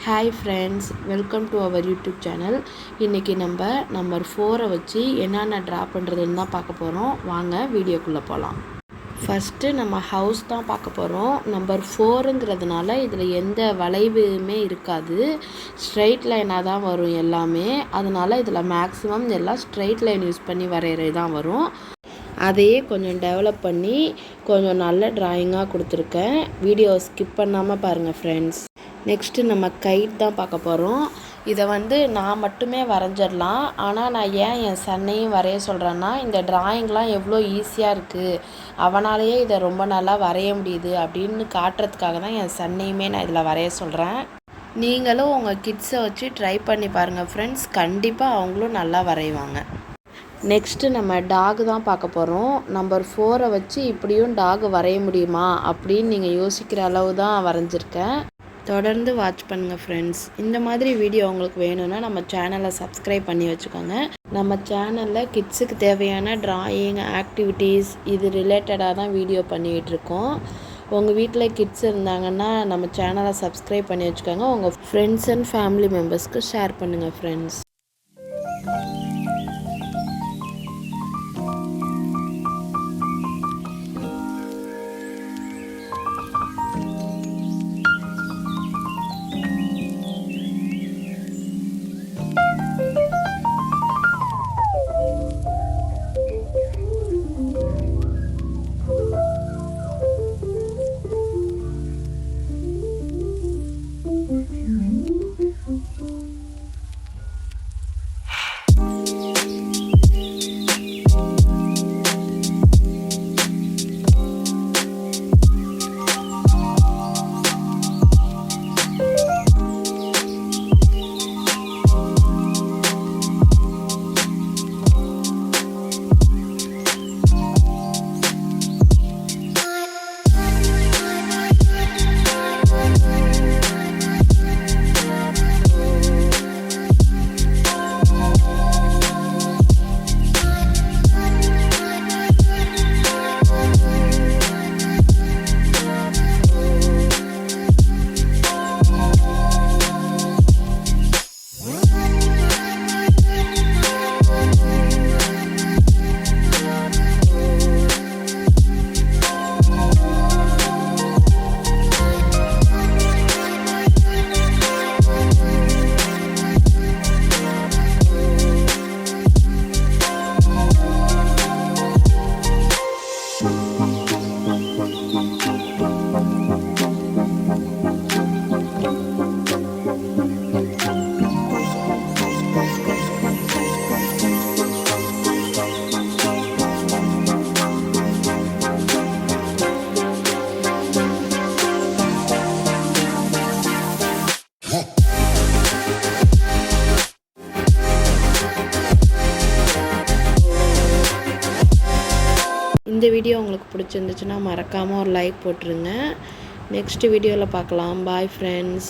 Hi friends, welcome to our YouTube channel. இன்றைக்கி நம்ம number 4 வச்சு என்னென்ன ட்ரா பண்ணுறதுன்னு தான் பார்க்க போகிறோம். வாங்க வீடியோக்குள்ளே போகலாம். ஃபஸ்ட்டு நம்ம ஹவுஸ் தான் பார்க்க போகிறோம். நம்பர் 4ங்கிறதுனால இதில் எந்த வளைவுமே இருக்காது, ஸ்ட்ரைட் லைனாக தான் வரும் எல்லாமே. அதனால் இதில் மேக்ஸிமம் எல்லாம் ஸ்ட்ரைட் லைன் யூஸ் பண்ணி வரைகிறது தான் வரும். அதையே கொஞ்சம் டெவலப் பண்ணி கொஞ்சம் நல்ல ட்ராயிங்காக கொடுத்துருக்கேன். வீடியோ ஸ்கிப் பண்ணாமல் பாருங்கள் ஃப்ரெண்ட்ஸ். நெக்ஸ்ட்டு நம்ம கைட் தான் பார்க்க போகிறோம். இதை நான் மட்டுமே வரைஞ்சிடலாம். ஆனால் நான் ஏன் என் சன்னையும் வரைய சொல்கிறேன்னா, இந்த ட்ராயிங்லாம் எவ்வளோ ஈஸியாக இருக்குது, அவனாலேயே இதை ரொம்ப நல்லா வரைய முடியுது அப்படின்னு காட்டுறதுக்காக தான் என் சன்னையுமே நான் இதில் வரைய சொல்கிறேன். நீங்களும் உங்கள் கிட்ஸை வச்சு ட்ரை பண்ணி பாருங்கள் ஃப்ரெண்ட்ஸ், கண்டிப்பாக அவங்களும் நல்லா வரைவாங்க. நெக்ஸ்ட்டு நம்ம டாக் தான் பார்க்க போகிறோம். நம்பர் 4 வச்சு இப்படியும் டாக் வரைய முடியுமா அப்படின்னு நீங்கள் யோசிக்கிற அளவு தான் வரைஞ்சிருக்கேன். தொடர்ந்து வாட்ச் பண்ணுங்கள் ஃப்ரெண்ட்ஸ். இந்த மாதிரி வீடியோ உங்களுக்கு வேணும்னா நம்ம சேனலை சப்ஸ்கிரைப் பண்ணி வச்சுக்கோங்க. நம்ம சேனலில் கிட்ஸுக்கு தேவையான ட்ராயிங் ஆக்டிவிட்டீஸ் இது ரிலேட்டடாக தான் வீடியோ பண்ணிகிட்ருக்கோம். உங்கள் வீட்டில் கிட்ஸ் இருந்தாங்கன்னா நம்ம சேனலை சப்ஸ்கிரைப் பண்ணி வச்சுக்கோங்க. உங்கள் ஃப்ரெண்ட்ஸ் அண்ட் ஃபேமிலி மெம்பர்ஸ்க்கு ஷேர் பண்ணுங்கள் ஃப்ரெண்ட்ஸ். இந்த வீடியோ உங்களுக்கு பிடிச்சிருந்துச்சுன்னா மறக்காமல் ஒரு லைக் போட்டுருங்க. நெக்ஸ்ட் வீடியோவில் பார்க்கலாம். Bye friends.